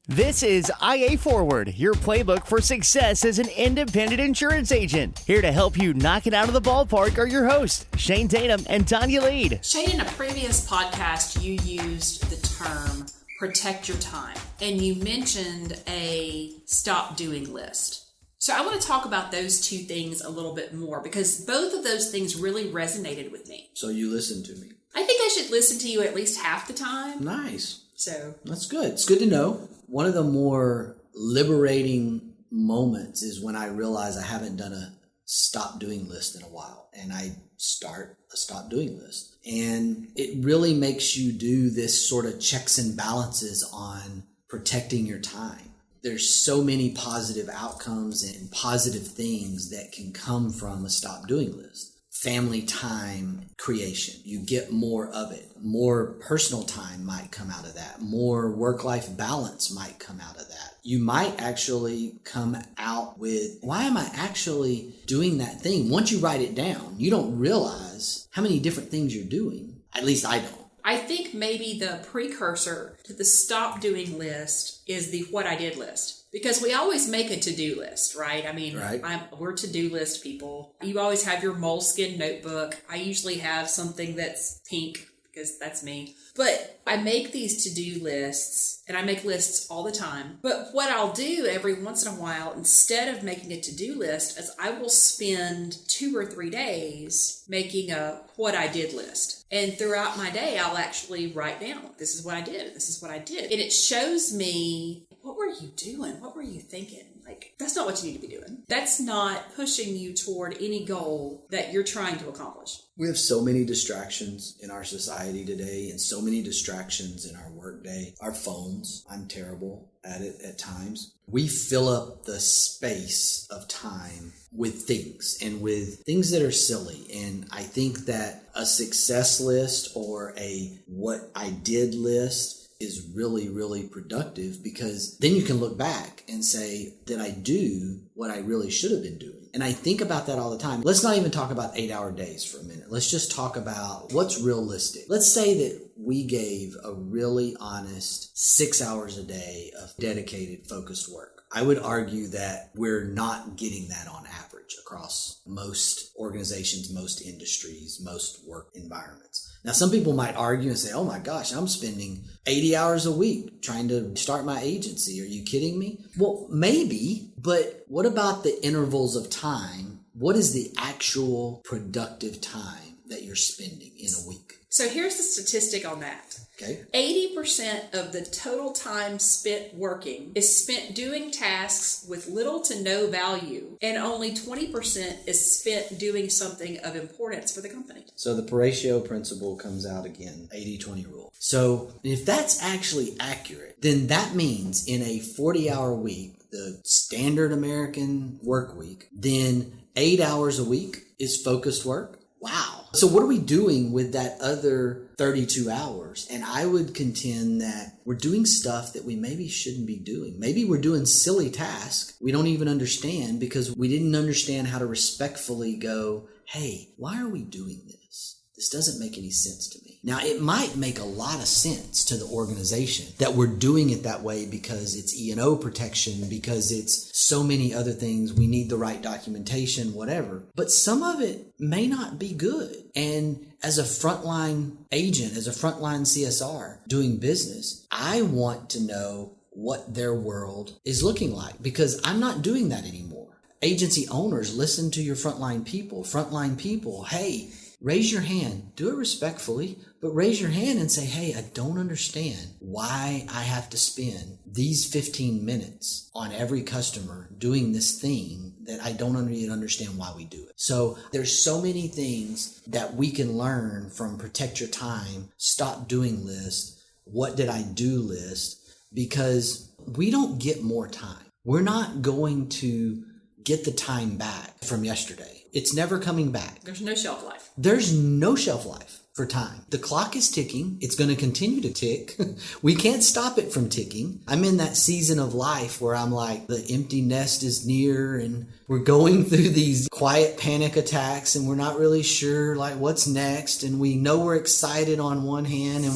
This is IA Forward, your playbook for success as an independent insurance agent. Here to help you knock it out of the ballpark are your hosts, Shane Tatum and Tonya Lead. Shane, in a previous podcast, you used the term protect your time, and you mentioned a stop doing list. So I want to talk about those two things a little bit more because both of those things really resonated with me. So you listened to me. I think I should listen to you at least half the time. Nice. So that's good. It's good to know. One of the more liberating moments is when I realize I haven't done a stop doing list in a while, and I start a stop doing list. And it really makes you do this sort of checks and balances on protecting your time. There's so many positive outcomes and positive things that can come from a stop doing list. Family time creation. You get more of it. More personal time might come out of that. More work-life balance might come out of that. You might actually come out with, why am I actually doing that thing? Once you write it down, you don't realize how many different things you're doing. At least I don't. I think maybe the precursor to the stop doing list is the what I did list. Because we always make a to-do list, right? I mean, right. We're to-do list people. You always have your moleskin notebook. I usually have something that's pink because that's me. But I make these to-do lists, and I make lists all the time. But what I'll do every once in a while, instead of making a to-do list, is I will spend 2 or 3 days making a what I did list. And throughout my day, I'll actually write down, this is what I did, this is what I did. And it shows me, what were you doing? What were you thinking? Like, that's not what you need to be doing. That's not pushing you toward any goal that you're trying to accomplish. We have so many distractions in our society today and so many distractions in our workday. Our phones, I'm terrible at it at times. We fill up the space of time with things and with things that are silly. And I think that a success list or a what I did list is really, really productive because then you can look back and say, did I do what I really should have been doing? And I think about that all the time. Let's not even talk about 8-hour days for a minute. Let's just talk about what's realistic. Let's say that we gave a really honest 6 hours a day of dedicated, focused work. I would argue that we're not getting that on average across most organizations, most industries, most work environments. Now, some people might argue and say, oh my gosh, I'm spending 80 hours a week trying to start my agency. Are you kidding me? Well, maybe, but what about the intervals of time? What is the actual productive time that you're spending in a week? So here's the statistic on that. Okay. 80% of the total time spent working is spent doing tasks with little to no value, and only 20% is spent doing something of importance for the company. So the Pareto principle comes out again, 80-20 rule. So if that's actually accurate, then that means in a 40-hour week, the standard American work week, then 8 hours a week is focused work. Wow. So what are we doing with that other 32 hours? And I would contend that we're doing stuff that we maybe shouldn't be doing. Maybe we're doing silly tasks we don't even understand because we didn't understand how to respectfully go, hey, why are we doing this? This doesn't make any sense to me. Now, it might make a lot of sense to the organization that we're doing it that way because it's E&O protection, because it's so many other things. We need the right documentation, whatever. But some of it may not be good. And as a frontline agent, as a frontline CSR doing business, I want to know what their world is looking like because I'm not doing that anymore. Agency owners, listen to your frontline people. Frontline people, hey, raise your hand. Do it respectfully, but raise your hand and say, hey, I don't understand why I have to spend these 15 minutes on every customer doing this thing that I don't even understand why we do it. So there's so many things that we can learn from Protect Your Time, Stop Doing List, What Did I Do list, because we don't get more time. We're not going to get the time back from yesterday. It's never coming back. There's no shelf life. There's no shelf life for time. The clock is ticking. It's going to continue to tick. We can't stop it from ticking. I'm in that season of life where I'm like, the empty nest is near and we're going through these quiet panic attacks and we're not really sure like what's next. And we know we're excited on one hand and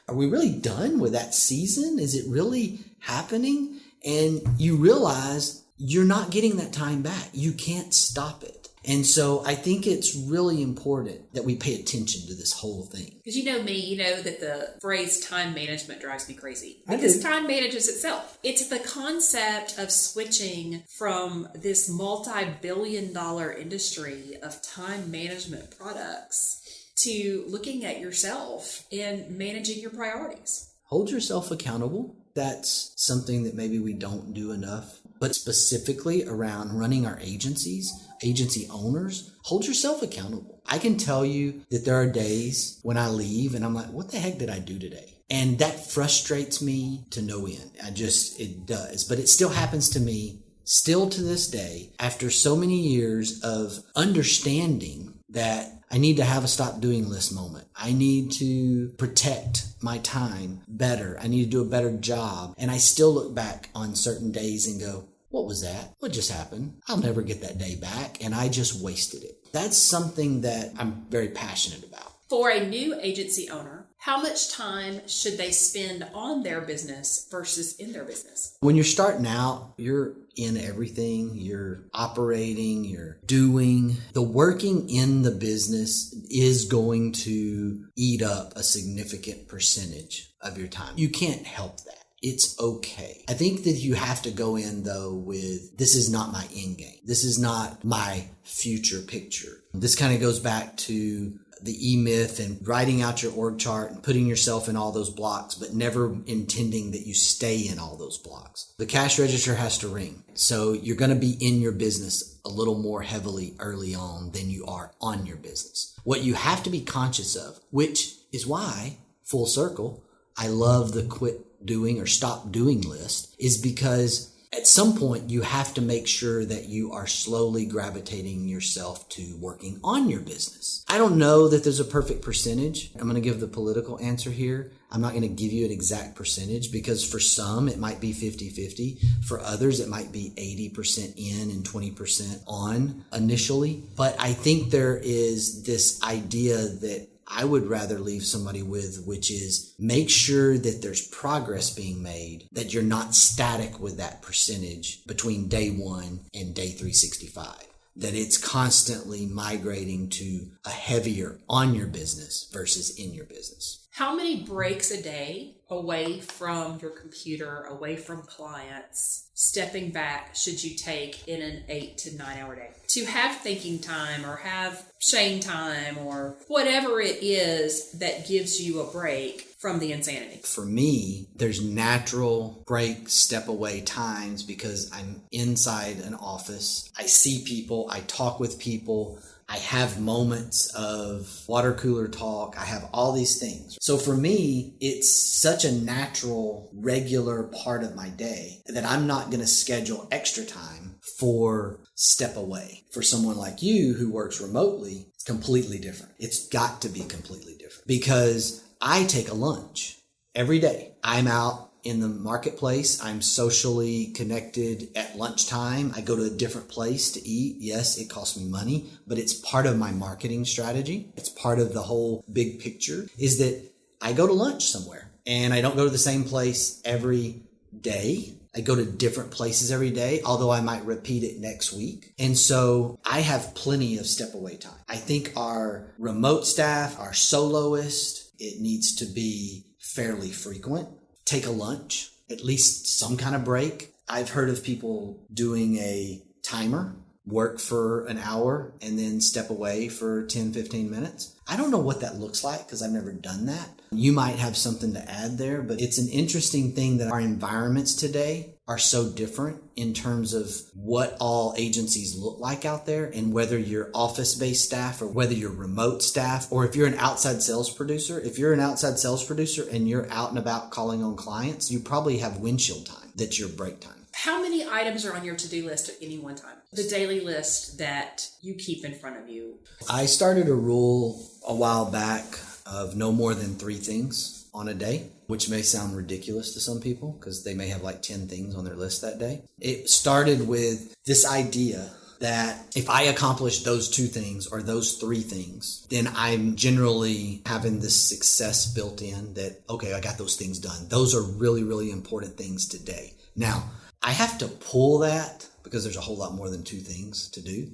are we really done with that season? Is it really happening, and you realize you're not getting that time back. You can't stop it. And so I think it's really important that we pay attention to this whole thing. Because you know me, you know that the phrase time management drives me crazy. Because time manages itself. It's the concept of switching from this multi-billion-dollar industry of time management products to looking at yourself and managing your priorities. Hold yourself accountable. That's something that maybe we don't do enough. But specifically around running our agencies, agency owners, hold yourself accountable. I can tell you that there are days when I leave and I'm like, what the heck did I do today? And that frustrates me to no end. It does. But it still happens to me, still to this day, after so many years of understanding that I need to have a stop doing list moment. I need to protect my time better. I need to do a better job. And I still look back on certain days and go, what was that? What just happened? I'll never get that day back. And I just wasted it. That's something that I'm very passionate about. For a new agency owner, how much time should they spend on their business versus in their business? When you're starting out, you're in everything. You're operating, you're doing. The working in the business is going to eat up a significant percentage of your time. You can't help that. It's okay. I think that you have to go in though with, this is not my end game. This is not my future picture. This kind of goes back to the E-myth and writing out your org chart and putting yourself in all those blocks, but never intending that you stay in all those blocks. The cash register has to ring. So you're going to be in your business a little more heavily early on than you are on your business. What you have to be conscious of, which is why, full circle, I love the quit doing or stop doing list, is because at some point you have to make sure that you are slowly gravitating yourself to working on your business. I don't know that there's a perfect percentage. I'm going to give the political answer here. I'm not going to give you an exact percentage because for some it might be 50-50. For others it might be 80% in and 20% on initially. But I think there is this idea that I would rather leave somebody with, which is make sure that there's progress being made, that you're not static with that percentage between day 1 and day 365, that it's constantly migrating to a heavier on your business versus in your business. How many breaks a day away from your computer, away from clients, stepping back should you take in an 8 to 9 hour day? To have thinking time or have Shane time or whatever it is that gives you a break from the insanity. For me, there's natural break, step away times because I'm inside an office. I see people, I talk with people. I have moments of water cooler talk. I have all these things. So for me, it's such a natural, regular part of my day that I'm not going to schedule extra time for step away. For someone like you who works remotely, it's completely different. It's got to be completely different because I take a lunch every day. I'm out in the marketplace. I'm socially connected at lunchtime. I go to a different place to eat. Yes, it costs me money, but it's part of my marketing strategy. It's part of the whole big picture is that I go to lunch somewhere and I don't go to the same place every day. I go to different places every day, although I might repeat it next week. And so I have plenty of step away time. I think our remote staff, our soloist, it needs to be fairly frequent. Take a lunch, at least some kind of break. I've heard of people doing a timer, work for an hour and then step away for 10, 15 minutes. I don't know what that looks like because I've never done that. You might have something to add there, but it's an interesting thing that our environments today are so different in terms of what all agencies look like out there and whether you're office-based staff or whether you're remote staff or if you're an outside sales producer. If you're an outside sales producer and you're out and about calling on clients, you probably have windshield time. That's your break time. How many items are on your to-do list at any one time? The daily list that you keep in front of you. I started a rule a while back of no more than 3 things on a day, which may sound ridiculous to some people because they may have like 10 things on their list that day. It started with this idea that if I accomplish those 2 things or those 3 things, then I'm generally having this success built in that, okay, I got those things done. Those are really, really important things today. Now, I have to pull that because there's a whole lot more than 2 things to do.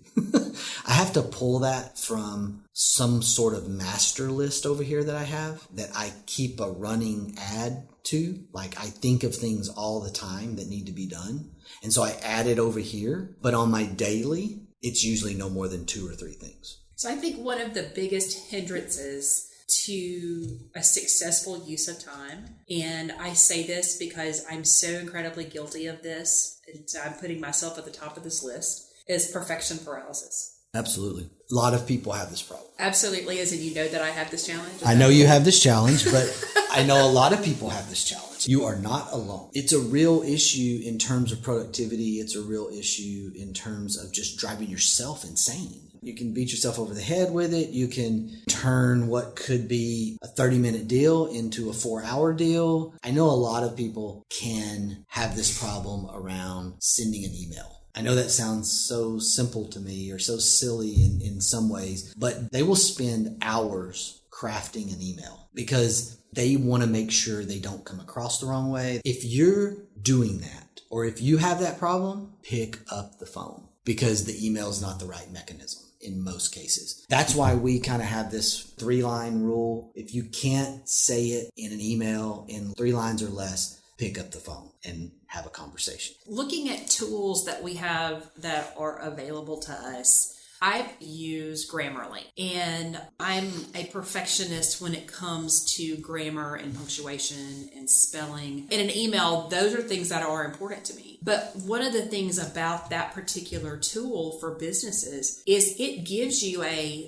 I have to pull that from some sort of master list over here that I have that I keep a running ad to. Like I think of things all the time that need to be done. And so I add it over here. But on my daily, it's usually no more than 2 or 3 things. So I think one of the biggest hindrances to a successful use of time, and I say this because I'm so incredibly guilty of this, and I'm putting myself at the top of this list, is perfection paralysis. Absolutely. A lot of people have this problem. Absolutely. As in, you know that I have this challenge? I know you have this challenge, but I know a lot of people have this challenge. You are not alone. It's a real issue in terms of productivity. It's a real issue in terms of just driving yourself insane. You can beat yourself over the head with it. You can turn what could be a 30-minute deal into a 4-hour deal. I know a lot of people can have this problem around sending an email. I know that sounds so simple to me or so silly in some ways, but they will spend hours crafting an email because they want to make sure they don't come across the wrong way. If you're doing that, or if you have that problem, pick up the phone because the email is not the right mechanism in most cases. That's why we kind of have this 3-line rule. If you can't say it in an email in 3 lines or less, pick up the phone and have a conversation. Looking at tools that we have that are available to us, I've used Grammarly, and I'm a perfectionist when it comes to grammar and punctuation and spelling. In an email, those are things that are important to me. But one of the things about that particular tool for businesses is it gives you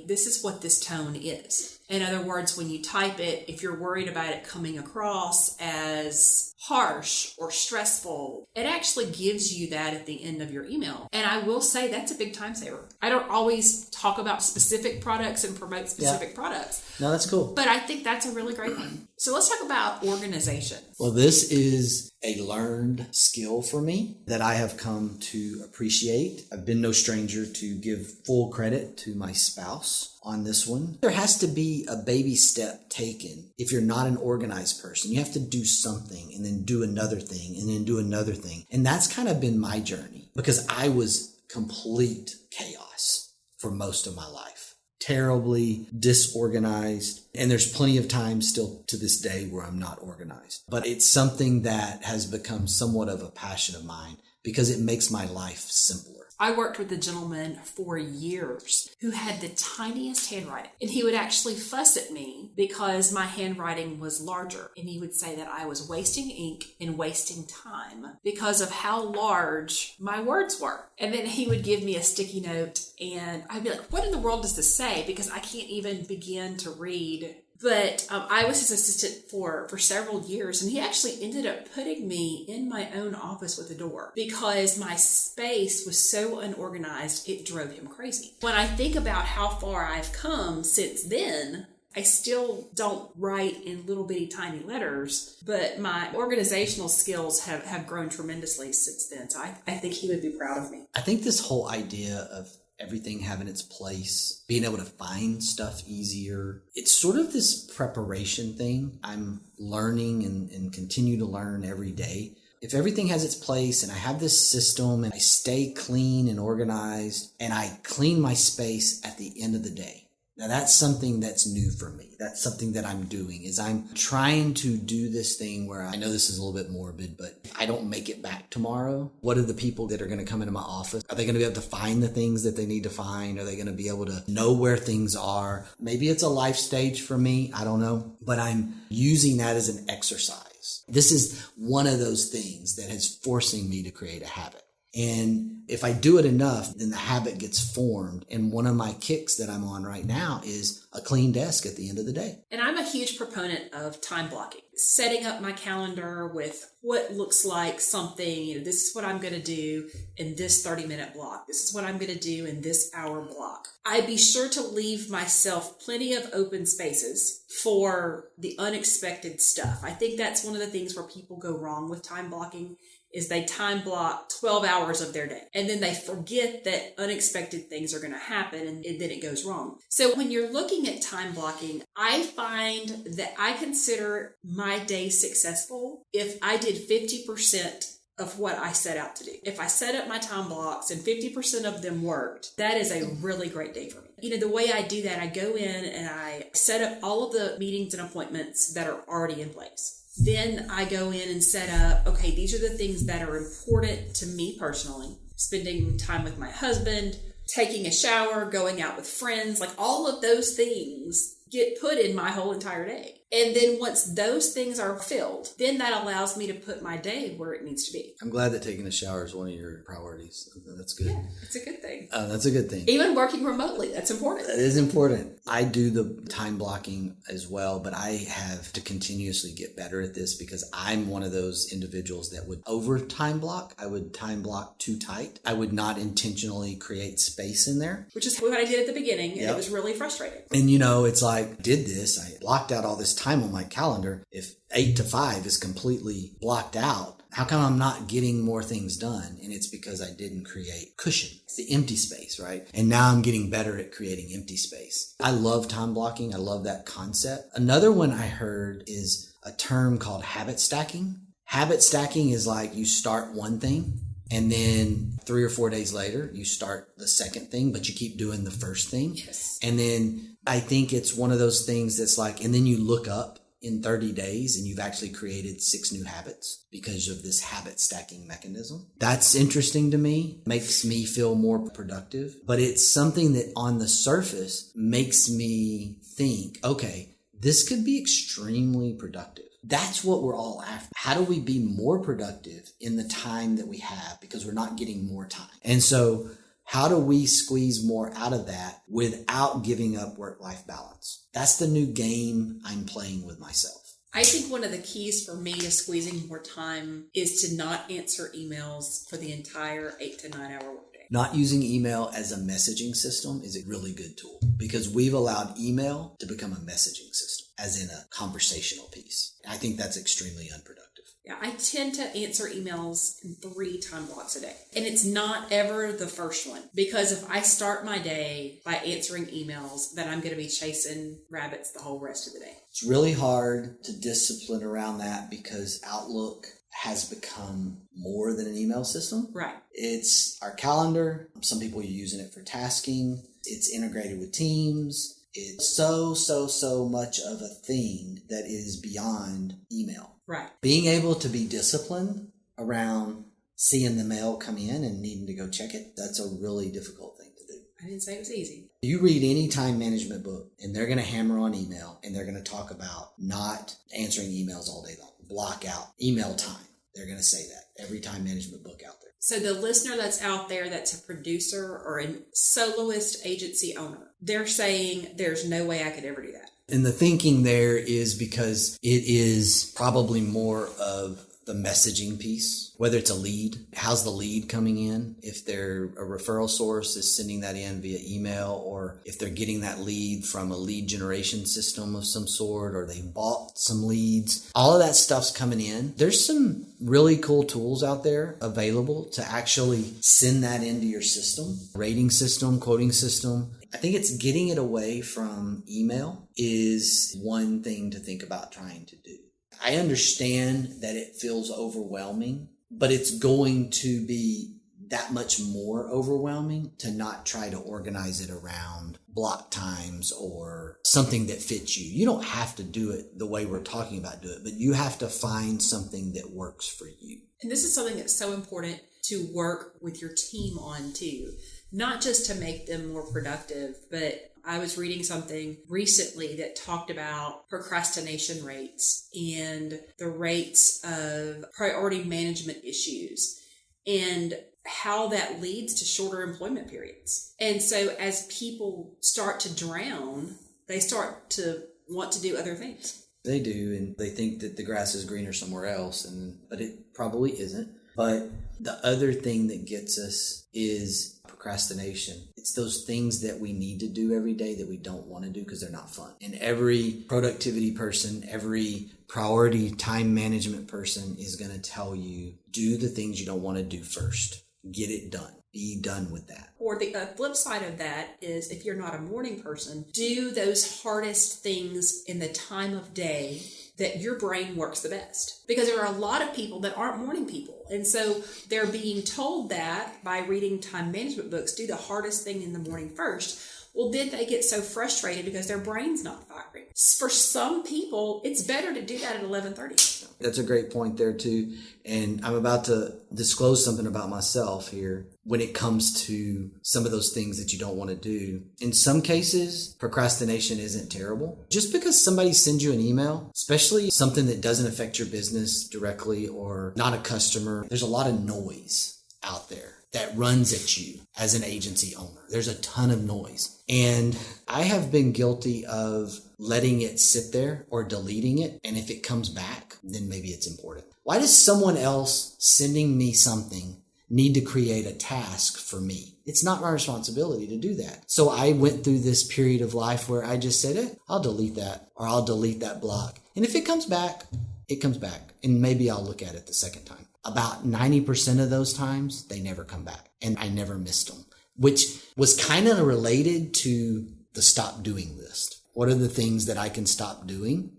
this is what this tone is. In other words, when you type it, if you're worried about it coming across as harsh or stressful, it actually gives you that at the end of your email. And I will say that's a big time saver. I don't always talk about specific products and promote specific products. No, that's cool. But I think that's a really great one. So let's talk about organization. Well, this is a learned skill for me that I have come to appreciate. I've been no stranger to give full credit to my spouse on this one. There has to be a baby step taken. If you're not an organized person, you have to do something and then do another thing and then do another thing. And that's kind of been my journey because I was complete chaos for most of my life. Terribly disorganized. And there's plenty of times still to this day where I'm not organized. But it's something that has become somewhat of a passion of mine because it makes my life simpler. I worked with a gentleman for years who had the tiniest handwriting, and he would actually fuss at me because my handwriting was larger, and he would say that I was wasting ink and wasting time because of how large my words were. And then he would give me a sticky note, and I'd be like, what in the world does this say? Because I can't even begin to read. But I was his assistant for several years, and he actually ended up putting me in my own office with a door because my space was so unorganized, it drove him crazy. When I think about how far I've come since then, I still don't write in little bitty tiny letters, but my organizational skills have grown tremendously since then. So I think he would be proud of me. I think this whole idea of everything having its place, being able to find stuff easier. It's sort of this preparation thing I'm learning and continue to learn every day. If everything has its place and I have this system and I stay clean and organized and I clean my space at the end of the day. Now that's something that's new for me. That's something that I'm doing is I'm trying to do this thing where I know this is a little bit morbid, but if I don't make it back tomorrow, what are the people that are going to come into my office? Are they going to be able to find the things that they need to find? Are they going to be able to know where things are? Maybe it's a life stage for me. I don't know, but I'm using that as an exercise. This is one of those things that is forcing me to create a habit. And if I do it enough, then the habit gets formed. And one of my kicks that I'm on right now is a clean desk at the end of the day. And I'm a huge proponent of time blocking. Setting up my calendar with what looks like something, this is what I'm going to do in this 30-minute block. This is what I'm going to do in this hour block. I be sure to leave myself plenty of open spaces for the unexpected stuff. I think that's one of the things where people go wrong with time blocking is they time block 12 hours of their day. And then they forget that unexpected things are going to happen and then it goes wrong. So when you're looking at time blocking, I find that I consider my day successful if I did 50% of what I set out to do. If I set up my time blocks and 50% of them worked, that is a really great day for me. You know, the way I do that, I go in and I set up all of the meetings and appointments that are already in place. Then I go in and set up, okay, these are the things that are important to me personally. Spending time with my husband, taking a shower, going out with friends, like all of those things get put in my whole entire day. And then once those things are filled, then that allows me to put my day where it needs to be. I'm glad that taking a shower is one of your priorities. That's good. Yeah, it's a good thing. That's a good thing. Even working remotely, that's important. That is important. I do the time blocking as well, but I have to continuously get better at this because I'm one of those individuals that would over time block. I would time block too tight. I would not intentionally create space in there. Which is what I did at the beginning, and it was really frustrating. And you know, it's like, did this, I blocked out all this time on my calendar. If 8 to 5 is completely blocked out, how come I'm not getting more things done? And it's because I didn't create cushion, the empty space, right? And now I'm getting better at creating empty space. I love time blocking. I love that concept. Another one I heard is a term called habit stacking. Habit stacking is like you start one thing and then 3 or 4 days later, you start the second thing, but you keep doing the first thing. Yes. And then I think it's one of those things that's like, and then you look up in 30 days and you've actually created 6 new habits because of this habit stacking mechanism. That's interesting to me, makes me feel more productive, but it's something that on the surface makes me think, okay, this could be extremely productive. That's what we're all after. How do we be more productive in the time that we have because we're not getting more time? And so how do we squeeze more out of that without giving up work-life balance? That's the new game I'm playing with myself. I think one of the keys for me to squeezing more time is to not answer emails for the entire 8 to 9 hour workday. Not using email as a messaging system is a really good tool because we've allowed email to become a messaging system, as in a conversational piece. I think that's extremely unproductive. Yeah, I tend to answer emails in 3 time blocks a day. And it's not ever the first one. Because if I start my day by answering emails, then I'm going to be chasing rabbits the whole rest of the day. It's really hard to discipline around that because Outlook has become more than an email system. Right. It's our calendar. Some people are using it for tasking. It's integrated with Teams. It's so much of a thing that is beyond email. Right. Being able to be disciplined around seeing the mail come in and needing to go check it, that's a really difficult thing to do. I didn't say it was easy. You read any time management book and they're going to hammer on email and they're going to talk about not answering emails all day long. Block out email time. They're going to say that every time management book out there. So the listener that's out there that's a producer or a soloist agency owner, they're saying there's no way I could ever do that. And the thinking there is because it is probably more of the messaging piece, whether it's a lead. How's the lead coming in? If they're a referral source is sending that in via email, or if they're getting that lead from a lead generation system of some sort, or they bought some leads, all of that stuff's coming in. There's some really cool tools out there available to actually send that into your system, rating system, quoting system. I think it's getting it away from email is one thing to think about trying to do. I understand that it feels overwhelming, but it's going to be that much more overwhelming to not try to organize it around block times or something that fits you. You don't have to do it the way we're talking about do it, but you have to find something that works for you. And this is something that's so important to work with your team on too. Not just to make them more productive, but I was reading something recently that talked about procrastination rates and the rates of priority management issues and how that leads to shorter employment periods. And so as people start to drown, they start to want to do other things. They do, and they think that the grass is greener somewhere else, but it probably isn't. But the other thing that gets us is procrastination. procrastination. It's those things that we need to do every day that we don't want to do because they're not fun. And every productivity person, every priority time management person is going to tell you, do the things you don't want to do first. Get it done. Be done with that. Or the flip side of that is, if you're not a morning person, do those hardest things in the time of day that your brain works the best. Because there are a lot of people that aren't morning people. And so they're being told that by reading time management books, do the hardest thing in the morning first. Well, then they get so frustrated because their brain's not firing. For some people, it's better to do that at 11:30. That's a great point there too. And I'm about to disclose something about myself here when it comes to some of those things that you don't want to do. In some cases, procrastination isn't terrible. Just because somebody sends you an email, especially something that doesn't affect your business directly or not a customer, there's a lot of noise out there that runs at you as an agency owner. There's a ton of noise. And I have been guilty of letting it sit there or deleting it. And if it comes back, then maybe it's important. Why does someone else sending me something need to create a task for me? It's not my responsibility to do that. So I went through this period of life where I just said, I'll delete that, or I'll delete that block. And if it comes back, it comes back. And maybe I'll look at it the second time. About 90% of those times, they never come back. And I never missed them, which was kind of related to the stop doing list. What are the things that I can stop doing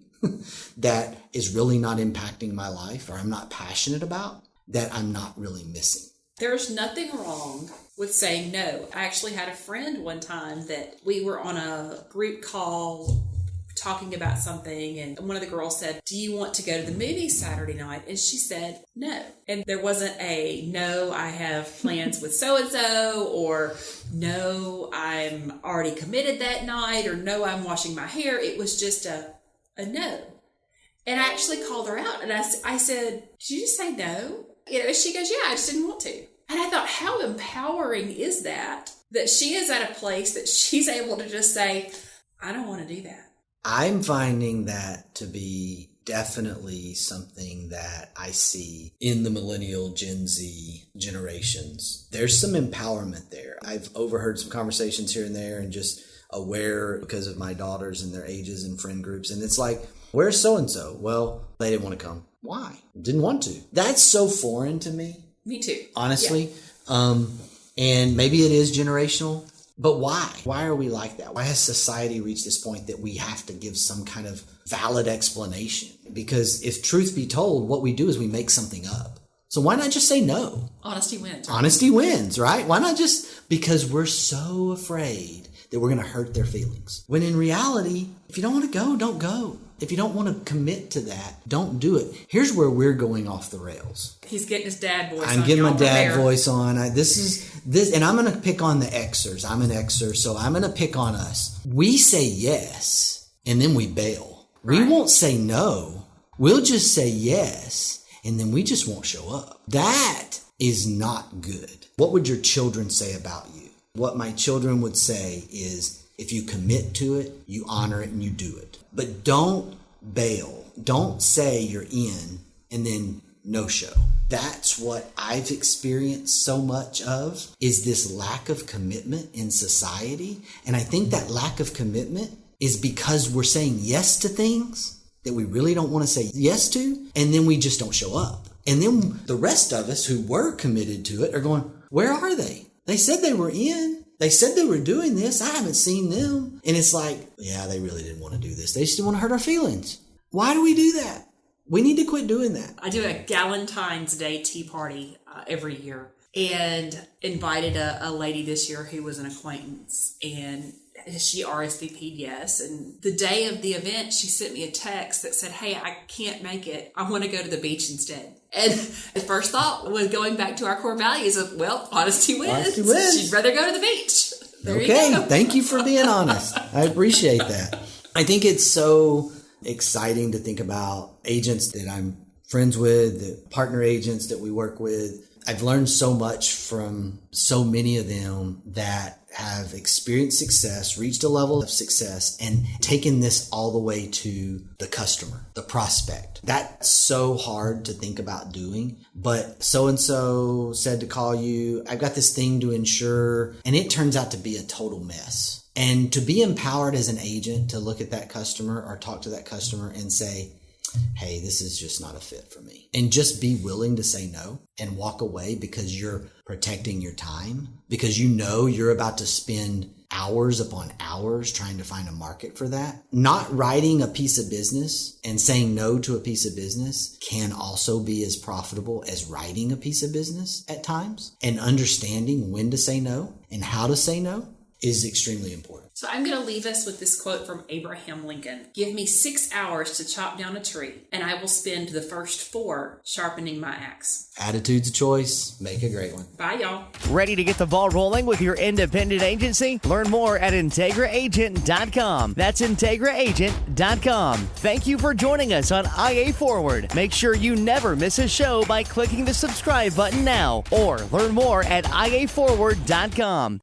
that is really not impacting my life, or I'm not passionate about, that I'm not really missing? There's nothing wrong with saying no. I actually had a friend one time that we were on a group call talking about something, and one of the girls said, do you want to go to the movies Saturday night? And she said no. And there wasn't a no, I have plans with so-and-so, or no, I'm already committed that night, or no, I'm washing my hair. It was just a no. And I actually called her out, and I said, did you just say no? She goes, yeah, I just didn't want to. And I thought, how empowering is that she is at a place that she's able to just say, I don't want to do that. I'm finding that to be definitely something that I see in the millennial Gen Z generations. There's some empowerment there. I've overheard some conversations here and there, and just aware because of my daughters and their ages and friend groups. And it's like, where's so-and-so? Well, they didn't want to come. Why? Didn't want to. That's so foreign to me. Me too. Honestly. Yeah. And maybe it is generational. But why? Why are we like that? Why has society reached this point that we have to give some kind of valid explanation? Because if truth be told, what we do is we make something up. So why not just say no? Honesty wins. Honesty wins, right? Why not just, because we're so afraid that we're going to hurt their feelings. When in reality, if you don't want to go, don't go. If you don't want to commit to that, don't do it. Here's where we're going off the rails. He's getting his dad voice on. I'm getting my dad voice on. This, and I'm going to pick on the Xers. I'm an Xer, so I'm going to pick on us. We say yes, and then we bail. Right. We won't say no. We'll just say yes, and then we just won't show up. That is not good. What would your children say about you? What my children would say is, if you commit to it, you honor it and you do it. But don't bail. Don't say you're in and then no show. That's what I've experienced so much of, is this lack of commitment in society. And I think that lack of commitment is because we're saying yes to things that we really don't want to say yes to, and then we just don't show up. And then the rest of us who were committed to it are going, where are they? They said they were in. They said they were doing this. I haven't seen them. And it's like, yeah, they really didn't want to do this. They just didn't want to hurt our feelings. Why do we do that? We need to quit doing that. I do a Galentine's Day tea party every year, and invited a lady this year who was an acquaintance, and she RSVP'd yes. And the day of the event, she sent me a text that said, hey, I can't make it. I want to go to the beach instead. And the first thought was going back to our core values of, well, honesty wins. Honesty wins. She'd rather go to the beach. There okay, you go. Thank you for being honest. I appreciate that. I think it's so exciting to think about agents that I'm friends with, the partner agents that we work with. I've learned so much from so many of them that have experienced success, reached a level of success, and taken this all the way to the customer, the prospect. That's so hard to think about doing, but so-and-so said to call you, I've got this thing to insure, and it turns out to be a total mess. And to be empowered as an agent to look at that customer or talk to that customer and say, hey, this is just not a fit for me. And just be willing to say no and walk away because you're protecting your time, because you know you're about to spend hours upon hours trying to find a market for that. Not writing a piece of business and saying no to a piece of business can also be as profitable as writing a piece of business at times. And understanding when to say no and how to say no is extremely important. So I'm going to leave us with this quote from Abraham Lincoln. Give me 6 hours to chop down a tree, and I will spend the first 4 sharpening my axe. Attitude's a choice. Make a great one. Bye, y'all. Ready to get the ball rolling with your independent agency? Learn more at IntegraAgent.com. That's IntegraAgent.com. Thank you for joining us on IA Forward. Make sure you never miss a show by clicking the subscribe button now, or learn more at IAForward.com.